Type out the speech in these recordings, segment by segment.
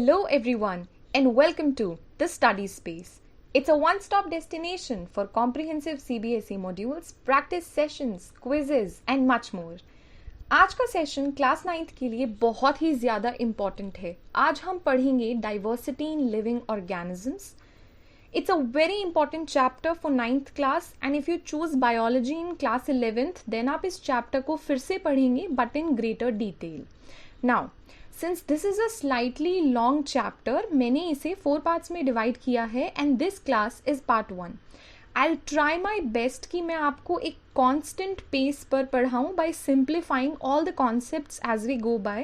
Hello everyone and welcome to the Study Space. It's a one-stop destination for comprehensive CBSE modules, practice sessions, quizzes and much more. आज का session class 9th के लिए बहुत ही ज़्यादा important है. आज हम पढ़ेंगे diversity in living organisms. It's a very important chapter for 9th class and if you choose biology in class 11th then आप इस chapter को फिर से पढ़ेंगे but in greater detail. Now, since this is a slightly long chapter, मैंने इसे 4 parts में divide किया है and this class is part 1. I'll try my best कि मैं आपको एक constant pace पर पढ़ाऊँ by simplifying all the concepts as we go by.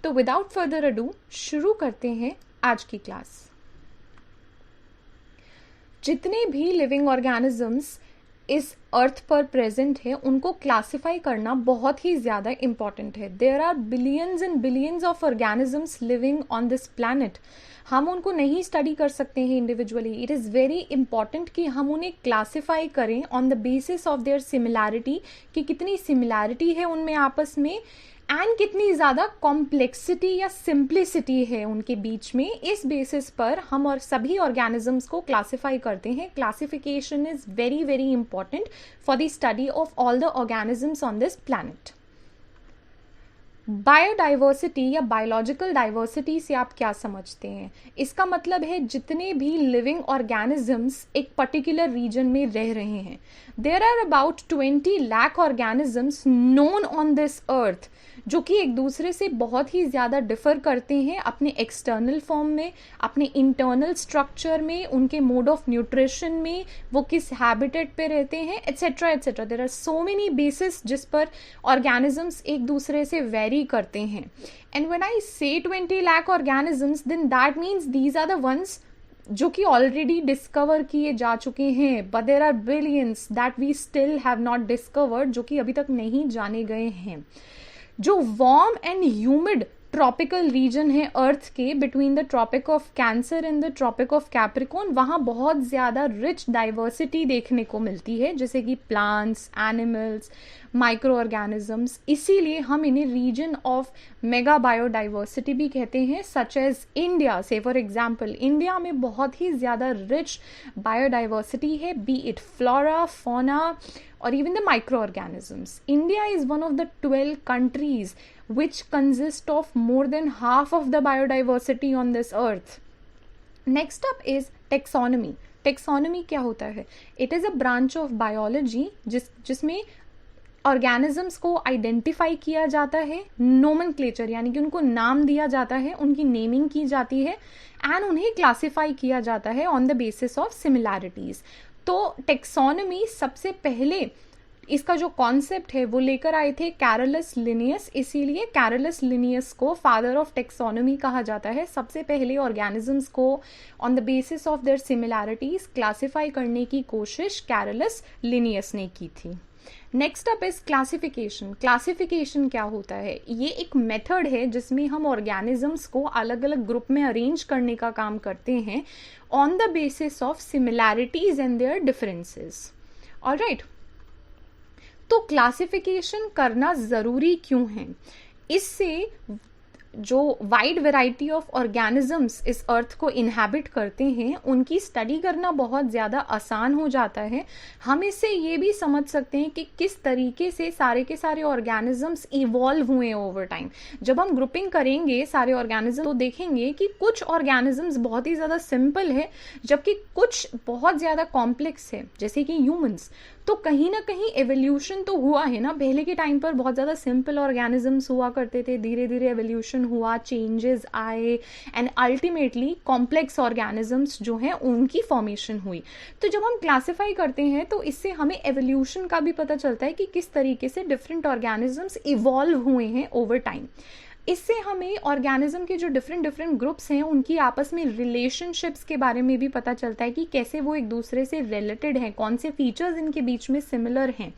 तो without further ado, शुरू करते हैं आज की क्लास. जितने भी लिविंग ऑर्गेनिजम्स इस अर्थ पर प्रेजेंट है उनको क्लासिफाई करना बहुत ही ज़्यादा इम्पॉर्टेंट है. There are billions and billions of organisms living on this planet. हम उनको नहीं स्टडी कर सकते हैं individually. It is very important कि हम उन्हें क्लासिफाई करें on the basis of their similarity, कि कितनी सिमिलैरिटी है उनमें आपस में एंड कितनी ज़्यादा कॉम्प्लेक्सिटी या सिंप्लिसिटी है उनके बीच में. इस बेसिस पर हम और सभी ऑर्गेनिजम्स को क्लासिफाई करते हैं. Classification is very very important for the study of all the organisms on this planet. Biodiversity या बायोलॉजिकल डाइवर्सिटी से आप क्या समझते हैं? इसका मतलब है जितने भी लिविंग ऑर्गेनिजम्स एक पर्टिकुलर रीजन में रह रहे हैं. There are about 20 lakh organisms known on this earth, जो कि एक दूसरे से बहुत ही ज़्यादा डिफर करते हैं अपने एक्सटर्नल फॉर्म में, अपने इंटरनल स्ट्रक्चर में, उनके मोड ऑफ न्यूट्रिशन में, वो किस हैबिटेट पे रहते हैं, etcetera etcetera. There are so many basis जिस पर ऑर्गेनिजम्स एक दूसरे से वेरी करते हैं. And when I say 20 lakh organisms then that means these are the ones जो कि ऑलरेडी डिस्कवर किए जा चुके हैं, but there are billions that we still have not discovered, जो कि अभी तक नहीं जाने गए हैं. जो warm and humid tropical region है अर्थ के between the tropic of Cancer and the tropic of Capricorn, वहाँ बहुत ज़्यादा रिच डाइवर्सिटी देखने को मिलती है, जैसे कि प्लांट्स, एनिमल्स, माइक्रो ऑर्गेनिजम्स. इसीलिए हम इन्हें रीजन ऑफ मेगा बायोडाइवर्सिटी भी कहते हैं. सच एज इंडिया, से फॉर एग्जाम्पल इंडिया में बहुत ही ज़्यादा रिच बायोडाइवर्सिटी है, B it flora, fauna or even the microorganisms. India is one of the 12 countries which consist of more than half of the biodiversity on this earth. Next up is taxonomy. Taxonomy क्या होता है? It is a branch of biology जिसमें organisms को identify किया जाता है, nomenclature यानी कि उनको नाम दिया जाता है, उनकी नेमिंग की जाती है एंड उन्हें क्लासिफाई किया जाता है on the basis of similarities. तो टेक्सोनॉमी सबसे पहले इसका जो कॉन्सेप्ट है वो लेकर आए थे कैरोलस लिनियस. इसीलिए कैरोलस लिनियस को फादर ऑफ टेक्सोनॉमी कहा जाता है. सबसे पहले ऑर्गेनिजम्स को on the basis of there similarities classify करने की कोशिश कैरोलस लिनियस ने की थी. Next up is classification. Classification क्या होता है? ये एक मेथड है जिसमें हम ऑर्गेनिजम्स को अलग अलग ग्रुप में अरेंज करने का काम करते हैं on the basis of similarities and there differences. Alright, तो क्लासिफिकेशन करना ज़रूरी क्यों है? इससे जो वाइड वैरायटी ऑफ ऑर्गेनिजम्स इस अर्थ को इनहैबिट करते हैं उनकी स्टडी करना बहुत ज़्यादा आसान हो जाता है. हम इससे ये भी समझ सकते हैं कि किस तरीके से सारे के सारे ऑर्गेनिजम्स इवॉल्व हुए ओवर टाइम. जब हम ग्रुपिंग करेंगे सारे ऑर्गेनिज्म तो देखेंगे कि कुछ ऑर्गेनिजम्स बहुत ही ज़्यादा सिंपल है जबकि कुछ बहुत ज़्यादा कॉम्प्लेक्स है, जैसे कि ह्यूमंस. तो कहीं ना कहीं एवोल्यूशन तो हुआ है ना. पहले के टाइम पर बहुत ज़्यादा सिंपल ऑर्गेनिजम्स हुआ करते थे, धीरे धीरे एवोल्यूशन हुआ, चेंजेस आए एंड अल्टीमेटली कॉम्प्लेक्स ऑर्गेनिजम्स जो हैं उनकी फॉर्मेशन हुई. तो जब हम क्लासिफाई करते हैं तो इससे हमें एवोल्यूशन का भी पता चलता है कि किस तरीके से डिफरेंट ऑर्गेनिजम्स इवॉल्व हुए हैं ओवर टाइम. इससे हमें ऑर्गेनिज्म के जो डिफरेंट ग्रुप्स हैं उनकी आपस में रिलेशनशिप्स के बारे में भी पता चलता है कि कैसे वो एक दूसरे से रिलेटेड हैं, कौन से फीचर्स इनके बीच में सिमिलर हैं.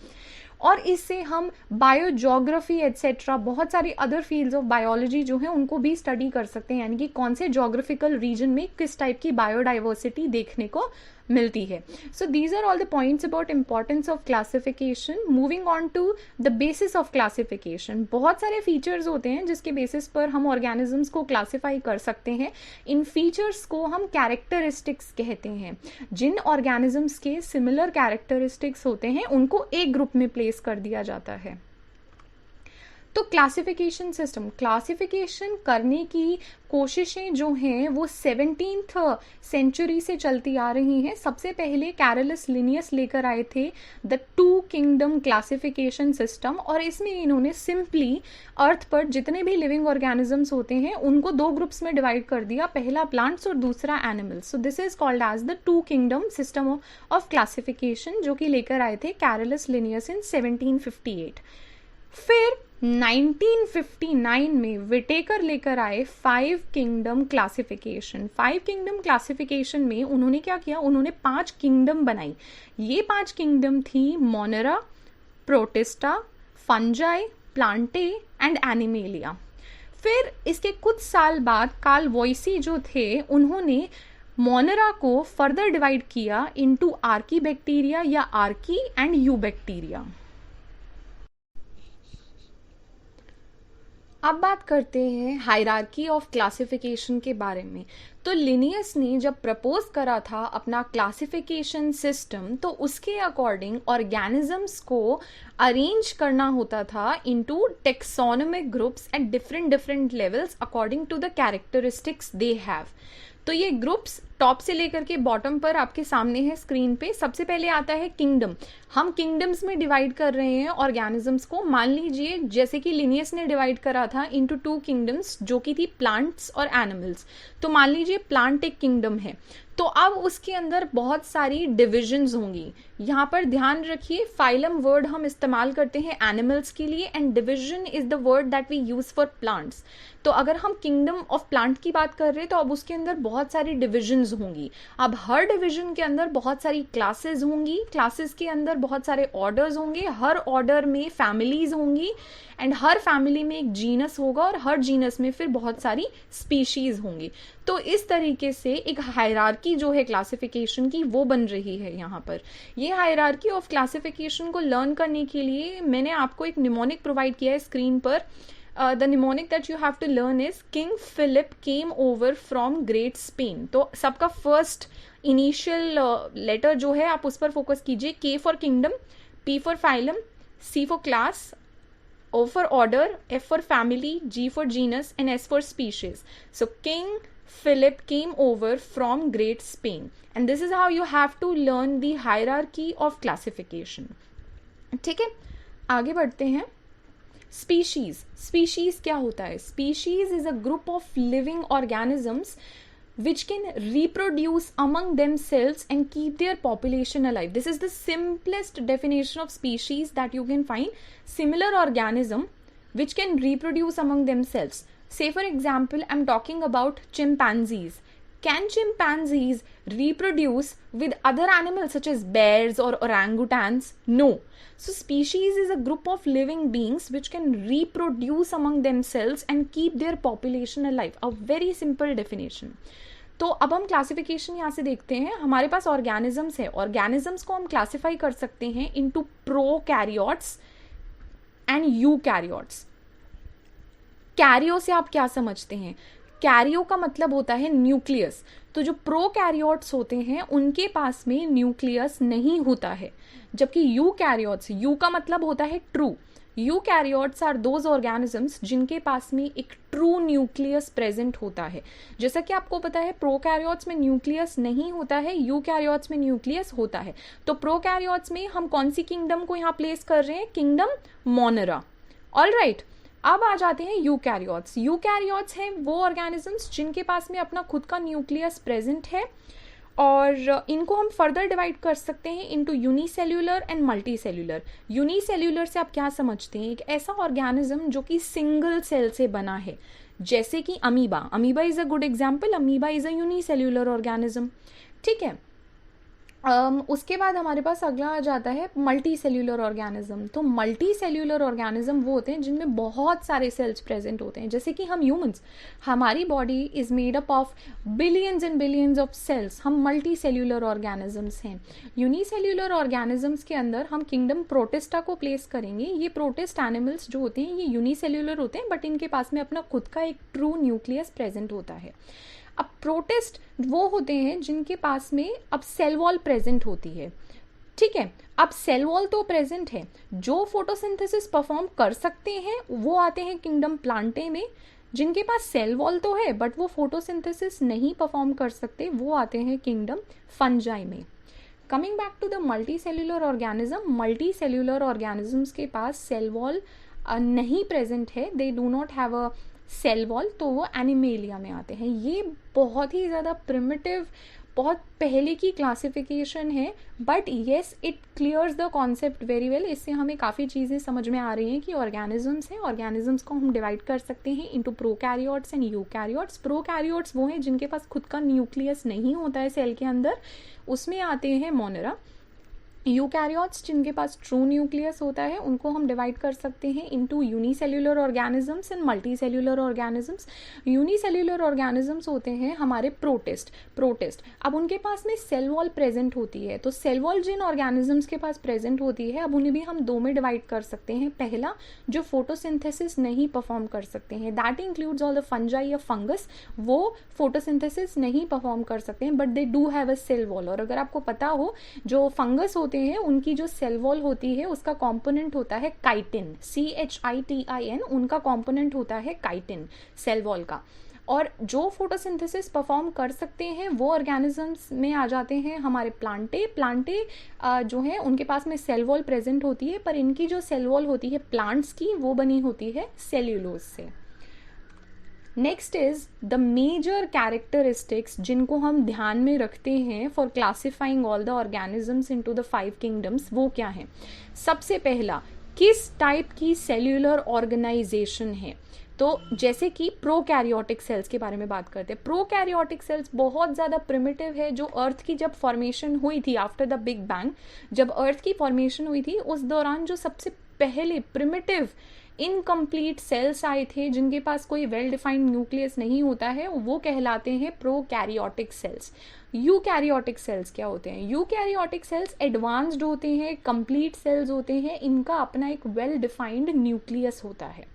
और इससे हम बायोजोग्राफी एट्सेट्रा बहुत सारी अदर फील्ड्स ऑफ बायोलॉजी जो है उनको भी स्टडी कर सकते हैं, यानी कि कौन से जोग्राफिकल रीजन में किस टाइप की बायोडाइवर्सिटी देखने को मिलती है. So these are all the points about importance of classification. Moving on to the basis of classification. बहुत सारे फीचर्स होते हैं जिसके बेसिस पर हम ऑर्गेनिजम्स को क्लासीफाई कर सकते हैं. इन फीचर्स को हम कैरेक्टरिस्टिक्स कहते हैं. जिन ऑर्गेनिजम्स के सिमिलर कैरेक्टरिस्टिक्स होते हैं उनको एक ग्रुप में प्लेस कर दिया जाता है. तो क्लासिफिकेशन सिस्टम, क्लासिफिकेशन करने की कोशिशें जो हैं वो 17th सेंचुरी से चलती आ रही हैं. सबसे पहले कैरलस लिनियस लेकर आए थे द 2 किंगडम क्लासिफिकेशन सिस्टम, और इसमें इन्होंने सिंपली अर्थ पर जितने भी लिविंग ऑर्गेनिजम्स होते हैं उनको 2 ग्रुप्स में डिवाइड कर दिया, पहला प्लांट्स और दूसरा animals. So this is called as the 2 kingdom system of classification, जो कि लेकर आए थे कैरलस लिनियस इन 1758. फिर 1959 में विटेकर लेकर आए 5 किंगडम क्लासिफिकेशन. 5 किंगडम क्लासिफिकेशन में उन्होंने क्या किया, उन्होंने 5 किंगडम बनाई. ये 5 किंगडम थी Monera, protista, fungi, Plantae and animalia. फिर इसके कुछ साल बाद कार्ल वॉइसी जो थे उन्होंने मोनेरा को फर्दर डिवाइड किया इनटू आर्की बैक्टीरिया या आर्की एंड यू बैक्टीरिया. अब बात करते हैं हायरार्की ऑफ क्लासिफिकेशन के बारे में. तो लिनियस ने जब प्रपोज करा था अपना क्लासिफिकेशन सिस्टम, तो उसके अकॉर्डिंग ऑर्गेनिजम्स को अरेंज करना होता था into taxonomic groups at different levels according to the characteristics they have. तो ये ग्रुप्स टॉप से लेकर के बॉटम पर आपके सामने है स्क्रीन पे. सबसे पहले आता है किंगडम. हम किंगडम्स में डिवाइड कर रहे हैं ऑर्गेनिजम्स को. मान लीजिए जैसे कि लिनियस ने डिवाइड करा था इनटू 2 किंगडम्स जो कि थी प्लांट्स और एनिमल्स. तो मान लीजिए प्लांट एक किंगडम है, तो अब उसके अंदर बहुत सारी डिविजन्स होंगी. यहाँ पर ध्यान रखिए फाइलम वर्ड हम इस्तेमाल करते हैं एनिमल्स के लिए and division is the word that we use for plants. तो अगर हम किंगडम ऑफ प्लांट की बात कर रहे हैं तो अब उसके अंदर बहुत सारी डिविजन्स होंगी. अब हर डिविजन के अंदर बहुत सारी क्लासेस होंगी, क्लासेस के अंदर बहुत सारे ऑर्डर्स होंगे, हर ऑर्डर में फैमिलीज होंगी एंड हर फैमिली में एक जीनस होगा और हर जीनस में फिर बहुत सारी स्पीशीज होंगी. तो इस तरीके से एक हायरार्की जो है क्लासिफिकेशन की वो बन रही है यहाँ पर. ये हायरार्की ऑफ क्लासिफिकेशन को लर्न करने के लिए मैंने आपको एक निमोनिक प्रोवाइड किया है स्क्रीन पर. The mnemonic that you have to learn is King Philip came over from Great Spain. तो सबका फर्स्ट इनिशियल लेटर जो है आप उस पर फोकस कीजिए. K for kingdom, P for phylum, C for class, O for order, F for family, G for genus and S for species. So King Philip came over from Great Spain and this is how you have to learn the hierarchy of classification. ठीक है, आगे बढ़ते हैं. Species. Species क्या होता है? Species is a group of living organisms which can reproduce among themselves and keep their population alive. This is the simplest definition of species that you can find. Similar organism which can reproduce among themselves. Say for example, I'm talking about chimpanzees. Can chimpanzees reproduce with other animals such as bears or orangutans? No. So species is a group of living beings which can reproduce among themselves and keep their population alive. A very simple definition. तो अब हम classification यहाँ से देखते हैं. हमारे पास organisms है. Organisms को हम क्लासिफाई कर सकते हैं into prokaryotes and eukaryotes. Cairo से आप क्या समझते हैं? कैरियो का मतलब होता है न्यूक्लियस. तो जो प्रोकैरियोट्स होते हैं उनके पास में न्यूक्लियस नहीं होता है, जबकि यूकैरियोट्स, यू का मतलब होता है true. Eukaryotes are those organisms जिनके पास में एक ट्रू न्यूक्लियस प्रेजेंट होता है. जैसा कि आपको पता है प्रोकैरियोट्स में न्यूक्लियस नहीं होता है, यूकैरियोट्स में न्यूक्लियस होता है. तो प्रोकैरियोट्स में हम कौन सी किंगडम को यहाँ प्लेस कर रहे हैं? Kingdom Monera. ऑलराइट, अब आ जाते हैं यूकैरियोट्स. यूकैरियोट्स हैं वो ऑर्गेनिजम्स जिनके पास में अपना खुद का न्यूक्लियस प्रेजेंट है और इनको हम फर्दर डिवाइड कर सकते हैं into unicellular and multicellular. Unicellular से आप क्या समझते हैं? एक ऐसा ऑर्गेनिज्म जो कि सिंगल सेल से बना है, जैसे कि amoeba. Amoeba is a good example. Amoeba is a unicellular organism. ठीक है. उसके बाद हमारे पास अगला आ जाता है मल्टी सेल्यूलर ऑर्गेनिज्म। तो मल्टी सेल्यूलर ऑर्गेनिज्म वो होते हैं जिनमें बहुत सारे सेल्स प्रेजेंट होते हैं, जैसे कि हम ह्यूमंस, हमारी body is made up of billions and billions of cells, हम मल्टी सेल्यूलर ऑर्गेनिजम्स हैं। यूनिसेल्यूलर ऑर्गेनिजम्स के अंदर हम किंगडम प्रोटिस्टा को प्लेस करेंगे। ये प्रोटिस्ट एनिमल्स जो होते हैं ये यूनिसेल्यूलर होते हैं, बट इनके पास में अपना खुद का एक ट्रू न्यूक्लियस प्रेजेंट होता है। अब प्रोटिस्ट वो होते हैं जिनके पास में अब सेल वॉल प्रेजेंट होती है, ठीक है। अब सेल वॉल तो प्रेजेंट है, जो फोटोसिंथेसिस परफॉर्म कर सकते हैं वो आते हैं किंगडम प्लांटे में। जिनके पास सेल वॉल तो है बट वो फोटोसिंथेसिस नहीं परफॉर्म कर सकते वो आते हैं किंगडम फंजाई में। Coming back to the multicellular organism, multicellular organisms के पास सेल वॉल नहीं प्रेजेंट है, they do not have a cell wall, तो वो एनिमेलिया में आते हैं। ये बहुत ही ज़्यादा प्रिमिटिव, बहुत पहले की क्लासिफिकेशन है, but yes it clears the concept very well. इससे हमें काफ़ी चीज़ें समझ में आ रही हैं कि ऑर्गेनिजम्स हैं, ऑर्गेनिजम्स को हम डिवाइड कर सकते हैं into prokaryotes and eukaryotes. Prokaryotes वो हैं जिनके पास खुद का न्यूक्लियस नहीं होता है सेल के अंदर, उसमें आते हैं मोनेरा। यूकैरियोट्स जिनके पास ट्रू न्यूक्लियस होता है उनको हम डिवाइड कर सकते हैं into unicellular organisms and multi cellular organisms. Unicellular organisms होते हैं हमारे प्रोटिस्ट। अब उनके पास में सेल वॉल प्रेजेंट होती है, तो सेल वॉल जिन ऑर्गेनिजम्स के पास प्रेजेंट होती है अब उन्हें भी हम दो में डिवाइड कर सकते हैं। पहला जो फोटोसिंथेसिस नहीं परफॉर्म कर सकते हैं, that includes all the fungi या फंगस, वो फोटोसिंथेसिस नहीं परफॉर्म कर सकते हैं but they do have a cell wall. और अगर आपको पता हो जो फंगस होते हैं उनकी जो सेल वॉल होती है उसका कंपोनेंट होता है काइटिन, CHITIN, उनका कंपोनेंट होता है काइटिन सेल वॉल का। और जो फोटोसिंथेसिस परफॉर्म कर सकते हैं वो ऑर्गेनिजम्स में आ जाते हैं हमारे प्लांटे जो हैं उनके पास में सेल वॉल प्रेजेंट होती है, पर इनकी जो सेल वॉल होती है प्लांट्स की वो बनी होती है सेल्यूलोज से। Next is the major characteristics जिनको हम ध्यान में रखते हैं for classifying all the organisms into the 5 kingdoms, वो क्या है। सबसे पहला, किस टाइप की सेल्यूलर ऑर्गेनाइजेशन है। तो जैसे कि प्रोकैरियोटिक सेल्स के बारे में बात करते हैं, प्रोकैरियोटिक सेल्स बहुत ज़्यादा प्रिमिटिव है। जो अर्थ की जब फॉर्मेशन हुई थी आफ्टर द बिग बैंग, जब अर्थ की फॉर्मेशन हुई थी उस दौरान जो सबसे पहले प्रिमिटिव इनकम्प्लीट सेल्स आए थे जिनके पास कोई वेल डिफाइंड न्यूक्लियस नहीं होता है, वो कहलाते हैं प्रोकैरियोटिक सेल्स। यूकैरियोटिक सेल्स क्या होते हैं। यूकैरियोटिक सेल्स एडवांस्ड होते हैं, कंप्लीट सेल्स होते हैं, इनका अपना एक वेल डिफाइंड न्यूक्लियस होता है।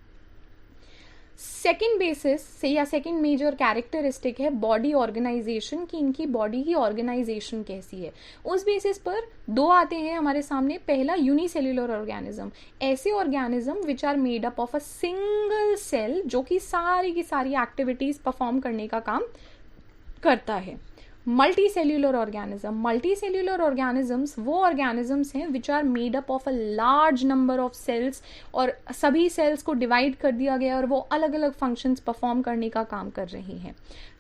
सेकेंड बेसिस से या सेकेंड मेजर कैरेक्टरिस्टिक है बॉडी ऑर्गेनाइजेशन, की इनकी बॉडी की ऑर्गेनाइजेशन कैसी है। उस बेसिस पर दो आते हैं हमारे सामने। पहला यूनिसेल्यूलर ऑर्गेनिज्म, ऐसे organism which are made up of a single cell जो कि सारी की सारी एक्टिविटीज परफॉर्म करने का काम करता है। Multicellular organism, multicellular organisms वो ऑर्गेनिजम्स हैं which are made up of a large number of cells, और सभी सेल्स को डिवाइड कर दिया गया और वो अलग अलग फंक्शंस परफॉर्म करने का काम कर रही हैं।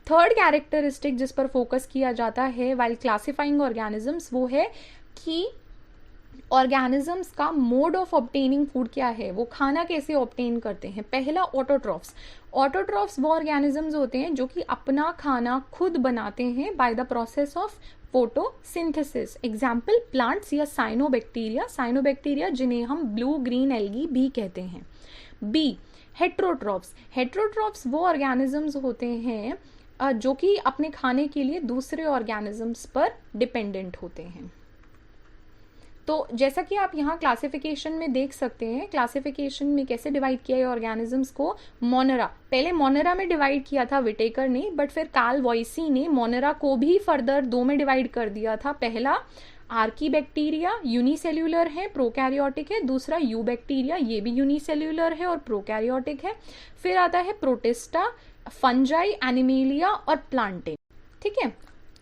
थर्ड कैरेक्टरिस्टिक जिस पर फोकस किया जाता है वाइल क्लासिफाइंग ऑर्गेनिजम्स वो है कि ऑर्गेनिजम्स का मोड ऑफ ऑब्टेनिंग फूड क्या है, वो खाना कैसे ऑब्टेन करते हैं। पहला ऑटोट्रॉफ्स, ऑटोट्रॉफ्स वो ऑर्गेनिजम्स होते हैं जो कि अपना खाना खुद बनाते हैं by the process of photosynthesis. Example plants या साइनोबैक्टीरिया जिन्हें हम ब्लू ग्रीन एल्गी भी कहते हैं। बी हेट्रोट्रॉफ्स, हेट्रोट्रॉफ्स वो ऑर्गेनिजम्स होते हैं जो कि अपने खाने के लिए दूसरे ऑर्गेनिजम्स पर डिपेंडेंट होते हैं। तो जैसा कि आप यहाँ क्लासिफिकेशन में देख सकते हैं, क्लासिफिकेशन में कैसे डिवाइड किया है ऑर्गेनिजम्स को। मोनेरा, पहले मोनेरा में डिवाइड किया था विटेकर ने, बट फिर कार्ल वॉइसी ने मोनेरा को भी फर्दर दो में डिवाइड कर दिया था। पहला आर्कीबैक्टीरिया यूनिसेल्यूलर है, प्रोकैरियोटिक है। दूसरा यूबैक्टीरिया, ये भी यूनिसेल्यूलर है और प्रोकैरियोटिक है। फिर आता है प्रोटिस्टा, फंजाई, एनिमेलिया और प्लांटे, ठीक है।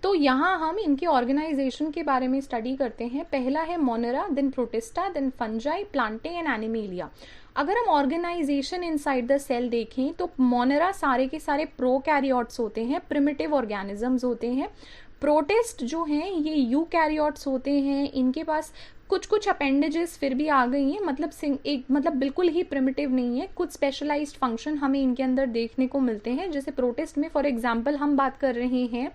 तो यहाँ हम इनके ऑर्गेनाइजेशन के बारे में स्टडी करते हैं। पहला है Monera, then Protista, then fungi, Plantae and Animalia. अगर हम ऑर्गेनाइजेशन इनसाइड द सेल देखें तो मोनेरा सारे के सारे प्रोकैरियोट्स होते हैं, प्रिमिटिव ऑर्गेनिजम्स होते हैं। प्रोटिस्ट जो हैं ये यूकैरियोट्स होते हैं, इनके पास कुछ कुछ अपेंडेजेस फिर भी आ गई हैं, मतलब बिल्कुल ही प्रिमिटिव नहीं है। कुछ स्पेशलाइज्ड फंक्शन हमें इनके अंदर देखने को मिलते हैं। जैसे प्रोटिस्ट में फॉर एग्जाम्पल हम बात कर रहे हैं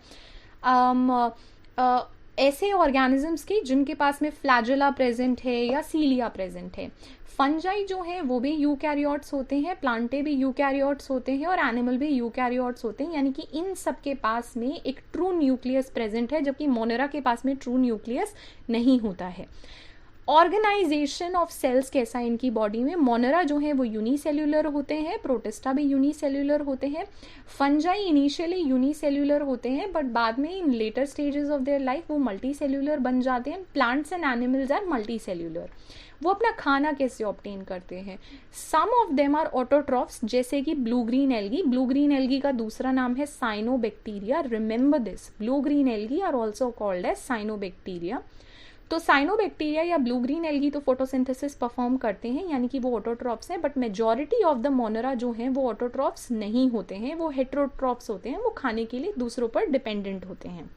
ऐसे ऑर्गेनिजम्स के जिनके पास में फ्लैजेला प्रेजेंट है या सीलिया प्रेजेंट है। फंजाई जो है वो भी यूकैरियोट्स होते हैं, प्लांटे भी यूकैरियोट्स होते हैं और एनिमल भी यूकैरियोट्स होते हैं, यानी कि इन सब के पास में एक ट्रू न्यूक्लियस प्रेजेंट है, जबकि मोनेरा के पास में ट्रू न्यूक्लियस नहीं होता है। ऑर्गेनाइजेशन ऑफ सेल्स कैसा है इनकी बॉडी में, मोनेरा जो है वो यूनिसेल्यूलर होते हैं, प्रोटिस्टा भी यूनिसेल्यूलर होते हैं। फंजाई इनिशियली यूनिसेल्यूलर होते हैं बट बाद में in later stages of their life वो मल्टीसेल्यूलर बन जाते हैं। Plants and animals are multicellular. वो अपना खाना कैसे ऑब्टेन करते हैं, some of them are autotrophs, जैसे कि blue green algae. Blue green algae का दूसरा नाम है cyanobacteria, remember this, blue green algae are also called as cyanobacteria. तो साइनोबैक्टीरिया या ब्लू ग्रीन एल्गी तो फोटोसिंथेसिस परफॉर्म करते हैं, यानी कि वो ऑटोट्रॉफ्स हैं, but majority of the Monera जो हैं वो ऑटोट्रॉफ्स नहीं होते हैं, वो हेटेरोट्रॉफ्स होते हैं, वो खाने के लिए दूसरों पर डिपेंडेंट होते हैं।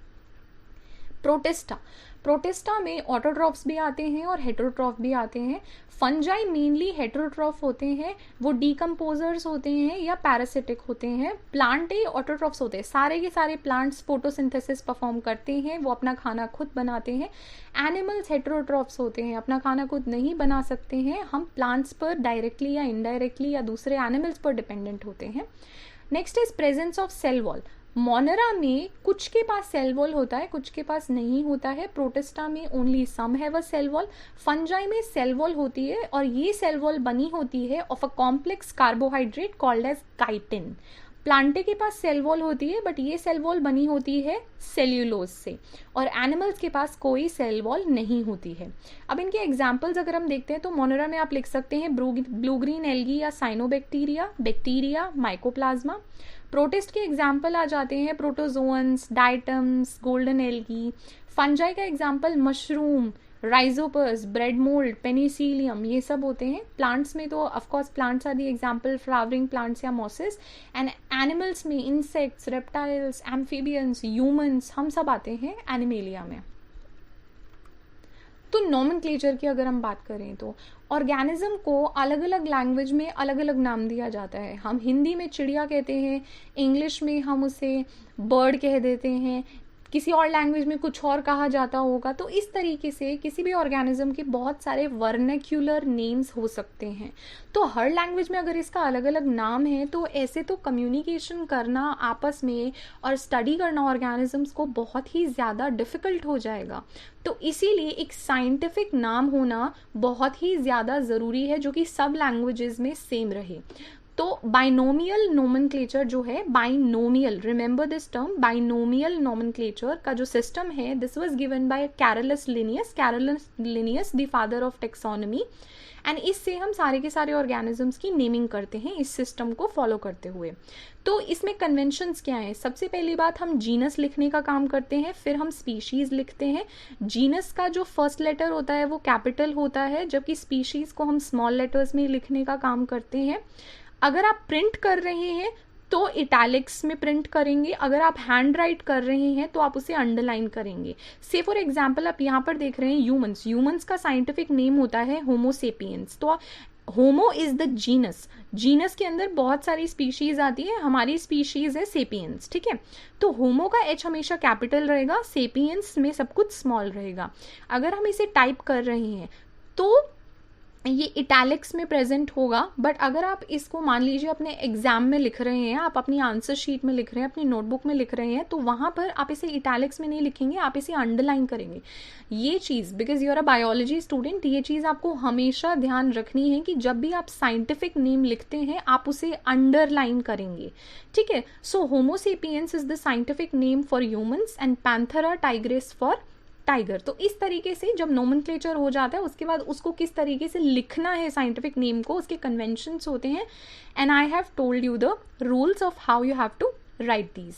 प्रोटिस्टा, प्रोटिस्टा में ऑटोट्रॉफ्स भी आते हैं और हेटेरोट्रॉफ भी आते हैं। फंजाई मेनली हेटेरोट्रॉफ होते हैं, वो डीकम्पोजर्स होते हैं या पैरासिटिक होते हैं। प्लांटे ऑटोट्रॉफ्स होते हैं, सारे के सारे प्लांट्स फोटोसिंथेसिस परफॉर्म करते हैं, वो अपना खाना खुद बनाते हैं। एनिमल्स हेटेरोट्रॉफ्स होते हैं, अपना खाना खुद नहीं बना सकते हैं, हम प्लांट्स पर डायरेक्टली या इनडायरेक्टली या दूसरे एनिमल्स पर डिपेंडेंट होते हैं। Next is presence of cell wall. Monera में कुछ के पास सेल वॉल होता है, कुछ के पास नहीं होता है। प्रोटिस्टा में only some have a cell wall. Fungi में सेल वॉल होती है और ये सेल वॉल बनी होती है of a complex carbohydrate called as chitin. Plantae के पास सेल वॉल होती है बट ये सेल वॉल बनी होती है सेल्यूलोज से, और एनिमल्स के पास कोई सेल वॉल नहीं होती है। अब इनके एग्जाम्पल्स अगर हम देखते हैं तो मोनेरा में आप लिख सकते हैं ब्लू ग्रीन एल्गी या साइनोबैक्टीरिया, बैक्टीरिया, माइकोप्लाज्मा। प्रोटिस्ट के एग्जाम्पल आ जाते हैं protozoans, diatoms, golden algae. Fungi का example mushroom, rhizopus, bread mould, penicillium, ये सब होते हैं। प्लांट्स में तो of course plants are the example, flowering plants या मॉसेस। एंड एनिमल्स में इंसेक्ट्स, रेप्टाइल्स, एम्फीबियंस, ह्यूमंस, हम सब आते हैं एनिमेलिया में। तो नोमेनक्लेचर की अगर हम बात करें तो ऑर्गेनिज्म को अलग अलग लैंग्वेज में अलग अलग नाम दिया जाता है। हम हिंदी में चिड़िया कहते हैं, इंग्लिश में हम उसे बर्ड कह देते हैं, किसी और लैंग्वेज में कुछ और कहा जाता होगा। तो इस तरीके से किसी भी ऑर्गेनिज्म के बहुत सारे वर्नेक्यूलर नेम्स हो सकते हैं। तो हर लैंग्वेज में अगर इसका अलग अलग नाम है तो ऐसे तो कम्युनिकेशन करना आपस में और स्टडी करना ऑर्गेनिजम्स को बहुत ही ज़्यादा डिफ़िकल्ट हो जाएगा। तो इसीलिए एक साइंटिफिक नाम होना बहुत ही ज़्यादा ज़रूरी है जो कि सब लैंग्वेजेस में सेम रहे। तो बाइनोमियल नोमेनक्लेचर जो है, binomial, remember this term, binomial nomenclature का जो सिस्टम है, this was given by Carolus Linnaeus the father of taxonomy. And इससे हम सारे के सारे ऑर्गेनिजम्स की नेमिंग करते हैं इस सिस्टम को फॉलो करते हुए। तो इसमें कन्वेंशंस क्या हैं? सबसे पहली बात, हम जीनस लिखने का काम करते हैं, फिर हम स्पीशीज लिखते हैं। जीनस का जो फर्स्ट लेटर होता है वो कैपिटल होता है, जबकि स्पीशीज को हम स्मॉल लेटर्स में लिखने का काम करते हैं। अगर आप प्रिंट कर रहे हैं तो इटैलिक्स में प्रिंट करेंगे, अगर आप हैंड राइट कर रहे हैं तो आप उसे अंडरलाइन करेंगे। से फॉर एग्जांपल आप यहाँ पर देख रहे हैं ह्यूमंस, ह्यूमंस का साइंटिफिक नेम होता है होमो सेपियंस। तो होमो इज द जीनस, जीनस के अंदर बहुत सारी स्पीशीज आती है, हमारी स्पीशीज है सेपियंस, ठीक है। तो होमो का एच हमेशा कैपिटल रहेगा, सेपियंस में सब कुछ स्मॉल रहेगा। अगर हम इसे टाइप कर रहे हैं तो ये इटैलिक्स में प्रेजेंट होगा, बट अगर आप इसको मान लीजिए अपने एग्जाम में लिख रहे हैं, आप अपनी आंसर शीट में लिख रहे हैं, अपनी नोटबुक में लिख रहे हैं, तो वहाँ पर आप इसे इटैलिक्स में नहीं लिखेंगे, आप इसे अंडरलाइन करेंगे। ये चीज़, because you are a biology student, ये चीज़ आपको हमेशा ध्यान रखनी है कि जब भी आप साइंटिफिक नेम लिखते हैं आप उसे अंडरलाइन करेंगे, ठीक है। So Homo sapiens is the scientific name for humans and Panthera tigris for tiger. तो इस तरीके से जब नोमेनक्लेचर हो जाता है उसके बाद उसको किस तरीके से लिखना है साइंटिफिक नेम को, उसके कन्वेंशंस होते हैं। And I have told you the rules of how you have to write these.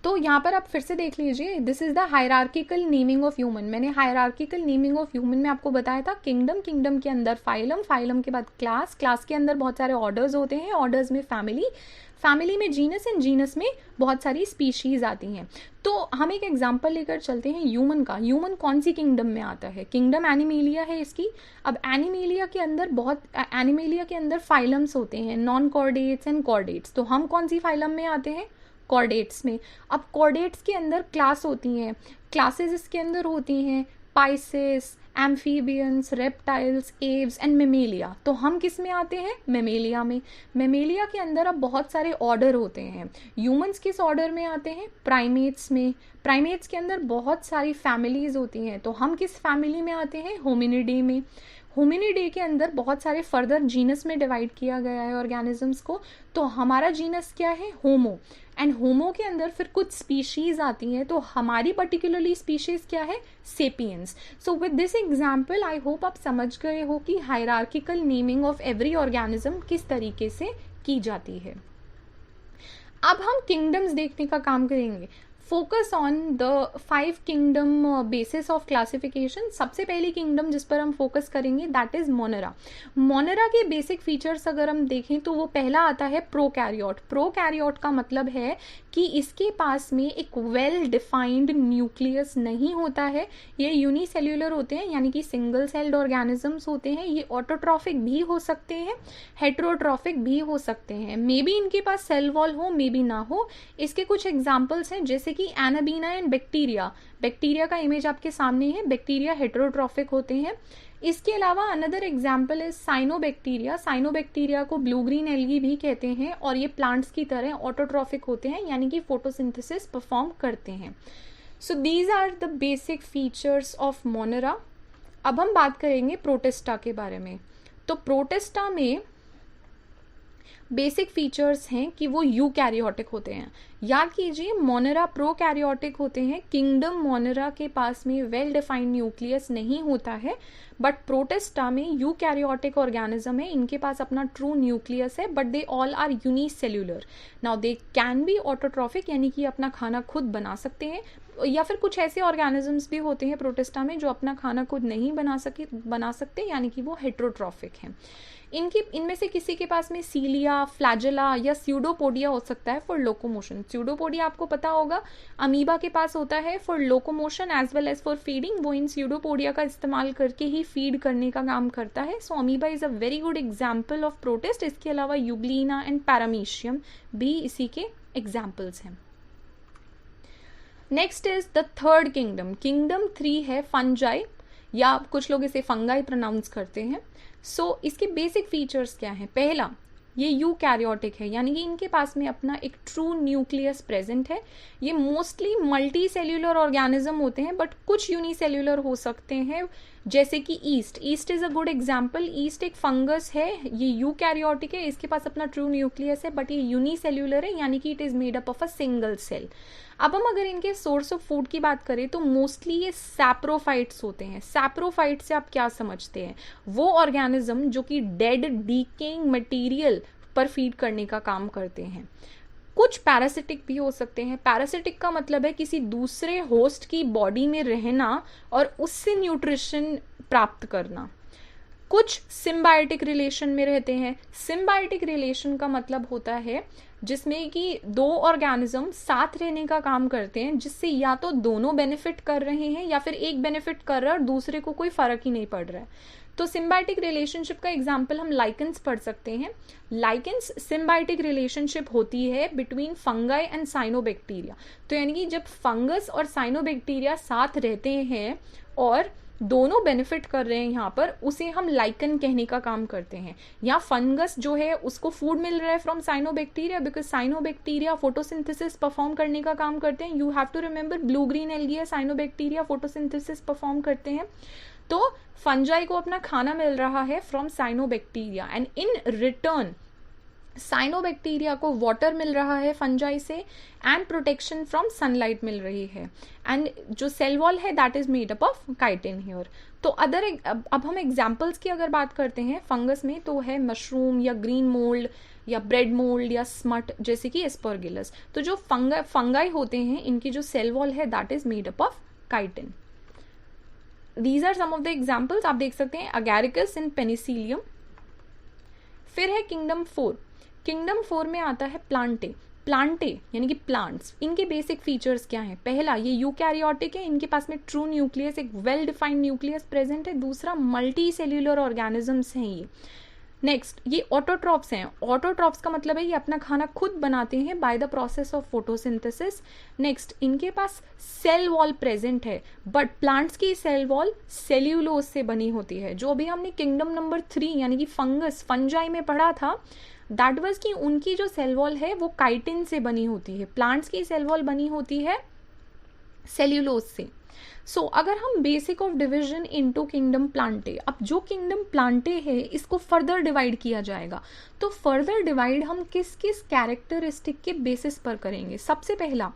तो यहाँ पर आप फिर से देख लीजिए, this is the hierarchical naming of human. मैंने हायरार्किकल नेमिंग ऑफ ह्यूमन में आपको बताया था किंगडम, किंगडम के अंदर फाइलम, फाइलम के बाद क्लास, क्लास के अंदर बहुत सारे ऑर्डर्स होते हैं, ऑर्डर्स में फैमिली, फैमिली में जीनस, एंड जीनस में बहुत सारी स्पीशीज आती हैं। तो हम एक एग्जांपल लेकर चलते हैं ह्यूमन का। ह्यूमन कौन सी किंगडम में आता है? किंगडम एनिमेलिया है इसकी। अब एनिमेलिया के अंदर फाइलम्स होते हैं, नॉन कॉर्डेट्स एंड कॉर्डेट्स। तो हम कौन सी फाइलम में आते हैं? कॉर्डेट्स में। अब कॉर्डेट्स के अंदर क्लास होती हैं, क्लासेस इसके अंदर होती हैं Pisces, amphibians, reptiles, Aves and Mammalia. तो हम किस में आते हैं? मेमेलिया में। मेमेलिया के अंदर अब बहुत सारे ऑर्डर होते हैं। ह्यूमंस किस ऑर्डर में आते हैं? प्राइमेट्स में। प्राइमेट्स के अंदर बहुत सारी फैमिलीज होती हैं, तो हम किस फैमिली में आते हैं? होमिनिडे में। होमिनिडे के अंदर बहुत सारे फर्दर जीनस में डिवाइड किया गया है ऑर्गेनिजम्स को, तो हमारा जीनस क्या है? होमो। एंड होमो के अंदर फिर कुछ स्पीशीज आती हैं, तो हमारी पर्टिकुलरली स्पीशीज क्या है? Sapiens. So with this example I hope आप समझ गए हो कि hierarchical naming of every organism किस तरीके से की जाती है। अब हम किंगडम्स देखने का काम करेंगे। Focus on the 5 kingdom basis of classification. सबसे पहली किंगडम जिस पर हम फोकस करेंगे दैट इज मोनेरा। मोनेरा के बेसिक फीचर्स अगर हम देखें तो वो पहला आता है प्रोकैरियोट। प्रोकैरियोट का मतलब है कि इसके पास में एक वेल डिफाइंड न्यूक्लियस नहीं होता है। ये यूनिसेल्यूलर होते हैं, यानी कि सिंगल सेल्ड ऑर्गेनिजम्स होते हैं। ये ऑटोट्रॉफिक भी हो सकते हैं, हेट्रोट्रॉफिक भी हो सकते हैं। मे बी इनके पास सेल वॉल हो, मे बी ना हो। इसके कुछ एग्जाम्पल्स हैं, जैसे कि एनाबीना एंड बैक्टीरिया। बैक्टीरिया का इमेज आपके सामने है। बैक्टीरिया हेट्रोट्रॉफिक होते हैं। इसके अलावा another example is cyanobacteria. Cyanobacteria को ब्लू ग्रीन एल्गी भी कहते हैं, और ये प्लांट्स की तरह ऑटोट्रॉफिक होते हैं, यानी कि फोटोसिंथेसिस परफॉर्म करते हैं। So these are the basic features of Monera. अब हम बात करेंगे प्रोटिस्टा के बारे में। तो प्रोटिस्टा में बेसिक फीचर्स हैं कि वो यूकैरियोटिक होते हैं। याद कीजिए, मोनेरा प्रोकैरियोटिक होते हैं। किंगडम मोनेरा के पास में वेल डिफाइंड न्यूक्लियस नहीं होता है, बट प्रोटिस्टा में यूकैरियोटिक ऑर्गेनिज्म है, इनके पास अपना ट्रू न्यूक्लियस है, but they all are unicellular. Now they can be autotrophic, यानी कि अपना खाना खुद बना सकते हैं, या फिर कुछ ऐसे ऑर्गेनिजम्स भी होते हैं प्रोटिस्टा में जो अपना खाना खुद नहीं बना सकते, यानी कि वो हेट्रोट्रॉफिक हैं। इनमें से किसी के पास में सीलिया, फ्लैजेला या स्यूडोपोडिया हो सकता है फॉर लोकोमोशन। स्यूडोपोडिया आपको पता होगा, अमीबा के पास होता है for locomotion as well as for feeding. वो इन स्यूडोपोडिया का इस्तेमाल करके ही फीड करने का काम करता है। So amoeba is a very good example of protist. इसके अलावा यूग्लिना एंड पैरामीशियम भी इसी के एग्जाम्पल्स हैं। Next is the third kingdom. Kingdom 3 है फंजाई, या कुछ लोग इसे फंगाई प्रोनाउंस करते हैं। सो इसके बेसिक फीचर्स क्या हैं? पहला, ये यूकैरियोटिक है, यानी कि इनके पास में अपना एक ट्रू न्यूक्लियस प्रेजेंट है। ये मोस्टली मल्टी सेल्यूलर ऑर्गेनिज्म होते हैं, बट कुछ यूनिसेल्यूलर हो सकते हैं, जैसे कि yeast. Yeast is a good example. Yeast एक फंगस है, ये यूकैरियोटिक है, इसके पास अपना ट्रू न्यूक्लियस है, बट ये यूनिसेल्यूलर है, यानी कि it is made up of a single cell. अब हम अगर इनके सोर्स ऑफ फूड की बात करें तो मोस्टली ये सैप्रोफाइट्स होते हैं। सैप्रोफाइट से आप क्या समझते हैं? वो ऑर्गेनिज्म जो कि डेड डीकेइंग मटेरियल पर फीड करने का काम करते हैं। कुछ पैरासिटिक भी हो सकते हैं। पैरासिटिक का मतलब है किसी दूसरे होस्ट की बॉडी में रहना और उससे न्यूट्रिशन प्राप्त करना। कुछ सिम्बायोटिक रिलेशन में रहते हैं। सिम्बायोटिक रिलेशन का मतलब होता है जिसमें कि दो ऑर्गेनिज्म साथ रहने का काम करते हैं, जिससे या तो दोनों बेनिफिट कर रहे हैं या फिर एक बेनिफिट कर रहा है और दूसरे को कोई फर्क ही नहीं पड़ रहा है। तो सिम्बायोटिक रिलेशनशिप का एग्जाम्पल हम लाइकेंस पढ़ सकते हैं। लाइकेंस सिम्बायोटिक रिलेशनशिप होती है बिटवीन फंगाई एंड साइनोबैक्टीरिया। तो यानी कि जब फंगस और साइनोबैक्टीरिया साथ रहते हैं और दोनों बेनिफिट कर रहे हैं यहाँ पर, उसे हम लाइकन कहने का काम करते हैं। यहाँ फंगस जो है उसको फूड मिल रहा है from cyanobacteria, because cyanobacteria photosynthesis perform करने का काम करते हैं। You have to remember, blue green algae cyanobacteria photosynthesis perform करते हैं। तो फंजाई को अपना खाना मिल रहा है from cyanobacteria, and in return cyanobacteria को वाटर मिल रहा है फंजाई से, एंड प्रोटेक्शन फ्रॉम सनलाइट मिल रही है। एंड जो सेल वॉल है that is made up of chitin here. तो अब हम एग्जाम्पल्स की अगर बात करते हैं फंगस में, तो है मशरूम या ग्रीन मोल्ड या ब्रेड मोल्ड या स्मट, जैसे कि एस्परगिलस। तो जो फंगाई होते हैं, इनकी जो सेल वॉल है that is made up of chitin. These are some of the examples. आप देख सकते हैं अगैरिकस इन पेनिसिलियम। फिर है किंगडम 4। किंगडम 4 में आता है प्लांटे। प्लांटे यानी कि प्लांट्स। इनके बेसिक फीचर्स क्या हैं? पहला, ये यूकैरियोटिक है, इनके पास में ट्रू न्यूक्लियस, एक वेल डिफाइंड न्यूक्लियस प्रेजेंट है। दूसरा, मल्टी सेल्यूलर ऑर्गेनिजम्स हैं ये। नेक्स्ट, ये ऑटोट्रॉफ्स हैं। ऑटोट्रॉफ्स का मतलब है ये अपना खाना खुद बनाते हैं by the process of photosynthesis. Next, इनके पास सेल वॉल प्रेजेंट है, बट प्लांट्स की सेल वॉल सेल्यूलोज से बनी होती है। जो अभी हमने किंगडम नंबर 3 यानी कि फंजाई में पढ़ा था, दैट वाज कि उनकी जो सेल वॉल है वो काइटिन से बनी होती है। प्लांट्स की सेल वॉल बनी होती है सेल्यूलोज से। सो अगर हम basic of division into kingdom Plantae, अब जो किंगडम प्लांटे है इसको फर्दर डिवाइड किया जाएगा। तो फर्दर डिवाइड हम किस किस कैरेक्टरिस्टिक के बेसिस पर करेंगे? सबसे पहला,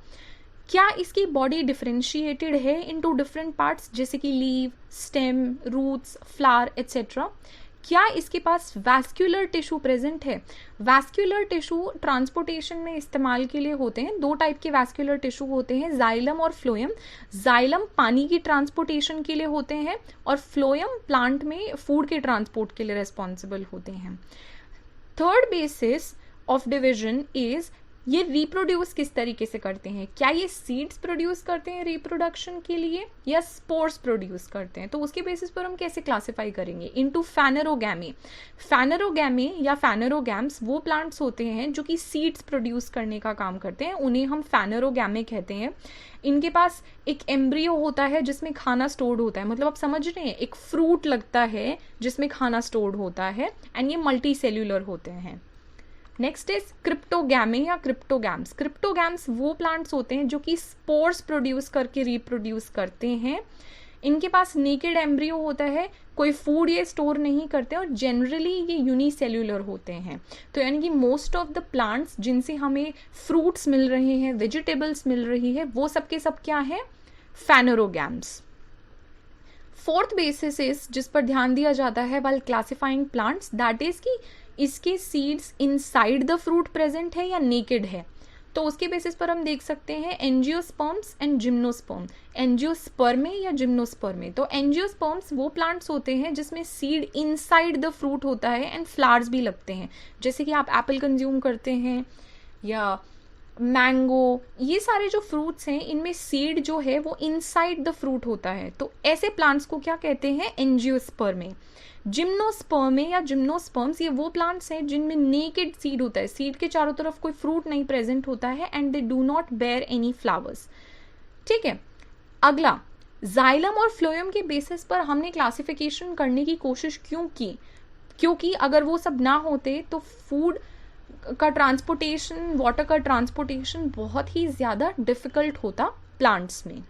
क्या इसकी बॉडी डिफरेंशिएटेड है इनटू डिफरेंट पार्ट्स, जैसे कि leave, stem, roots, flower etcetera. क्या इसके पास वैस्कुलर टिश्यू प्रेजेंट है? वैस्कुलर टिश्यू ट्रांसपोर्टेशन में इस्तेमाल के लिए होते हैं। दो टाइप के वैस्कुलर टिश्यू होते हैं, जाइलम और फ्लोएम। जाइलम पानी की ट्रांसपोर्टेशन के लिए होते हैं और फ्लोएम प्लांट में फूड के ट्रांसपोर्ट के लिए रिस्पॉन्सिबल होते हैं। Third basis of division is ये रिप्रोड्यूस किस तरीके से करते हैं? क्या ये सीड्स प्रोड्यूस करते हैं रिप्रोडक्शन के लिए या स्पोर्स प्रोड्यूस करते हैं? तो उसके बेसिस पर हम कैसे क्लासिफाई करेंगे? इनटू फैनेरोगैमी। फैनेरोगैमी या फैनेरोगैम्स वो प्लांट्स होते हैं जो कि सीड्स प्रोड्यूस करने का काम करते हैं, उन्हें हम फैनेरोगैमी कहते हैं। इनके पास एक एम्ब्रियो होता है जिसमें खाना स्टोर्ड होता है, मतलब आप समझ रहे हैं, एक फ्रूट लगता है जिसमें खाना स्टोर्ड होता है, एंड ये मल्टी सेल्यूलर होते हैं। नेक्स्ट इज क्रिप्टोगैमी या क्रिप्टोगैम्स। क्रिप्टोगैम्स वो प्लांट्स होते हैं जो कि स्पोर्स प्रोड्यूस करके रिप्रोड्यूस करते हैं। इनके पास नेकेड एम्ब्रियो होता है, कोई फूड ये स्टोर नहीं करते और जनरली ये यूनिसेल्यूलर होते हैं। तो यानी कि मोस्ट ऑफ द प्लांट्स जिनसे हमें फ्रूट्स मिल रहे हैं, वेजिटेबल्स मिल रही है, वो सब के सब क्या है? फैनेरोगैम्स। फोर्थ बेसिस इज जिस पर ध्यान दिया जाता है while classifying plants, that is कि इसके seeds inside the fruit present है या नेकेड है। तो उसके बेसिस पर हम देख सकते हैं एंजियोस्पर्म्स एंड जिम्नोस्पर्म। एंजियोस्पर्मे या जिम्नोस्पर्मे। तो एंजियोस्पर्म्स वो प्लांट्स होते हैं जिसमें सीड इनसाइड द फ्रूट होता है एंड फ्लावर्स भी लगते हैं, जैसे कि आप एप्पल कंज्यूम करते हैं या मैंगो, ये सारे जो फ्रूट्स हैं इनमें सीड जो है वो इनसाइड द फ्रूट होता है। तो ऐसे प्लांट्स को क्या कहते हैं? एंजियोस्पर्मे। जिम्नोस्पर्मे या जिम्नोस्पर्म्स ये वो प्लांट्स हैं जिनमें नेकेड सीड होता है, सीड के चारों तरफ कोई फ्रूट नहीं प्रेजेंट होता है, and they do not bear any flowers. ठीक है, अगला, जाइलम और फ्लोएम के बेसिस पर हमने क्लासिफिकेशन करने की कोशिश क्यों की? क्योंकि अगर वो सब ना होते तो फूड का ट्रांसपोर्टेशन, वाटर का ट्रांसपोर्टेशन बहुत ही ज़्यादा डिफिकल्ट होता प्लांट्स में।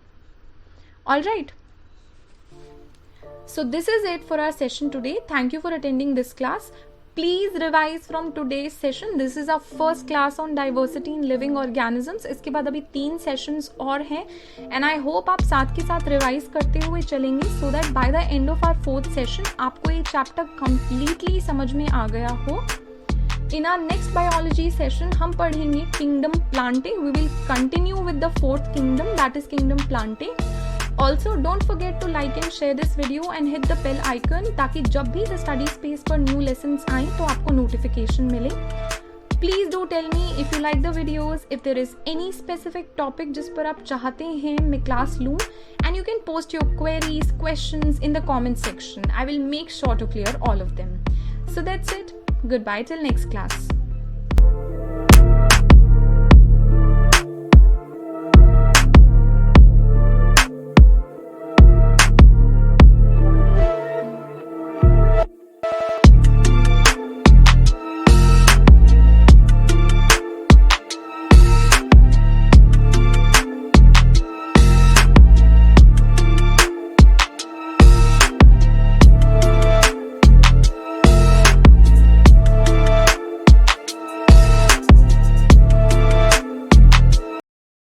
All right, so this is it for our session today. Thank you for attending this class. Please revise from today's session. This is our first class on diversity in living organisms. इसके बाद अभी 3 sessions और हैं, and I hope आप साथ के साथ revise करते हुए चलेंगे so that by the end of our 4th session आपको ये चैप्टर completely समझ में आ गया हो। In our next biology session हम पढ़ेंगे kingdom plantae. We will continue with the 4th kingdom, that is kingdom plantae. Also don't forget to like and share this video and hit the bell icon ताकि जब भी The Study Space पर new lessons आए तो आपको notification मिले। Please do tell me if you like the videos, if there is any specific topic जिस पर आप चाहते हैं मैं क्लास लूँ, and you can post your queries, questions in the comment section. I will make sure to clear all of them. So that's it. Goodbye till next class.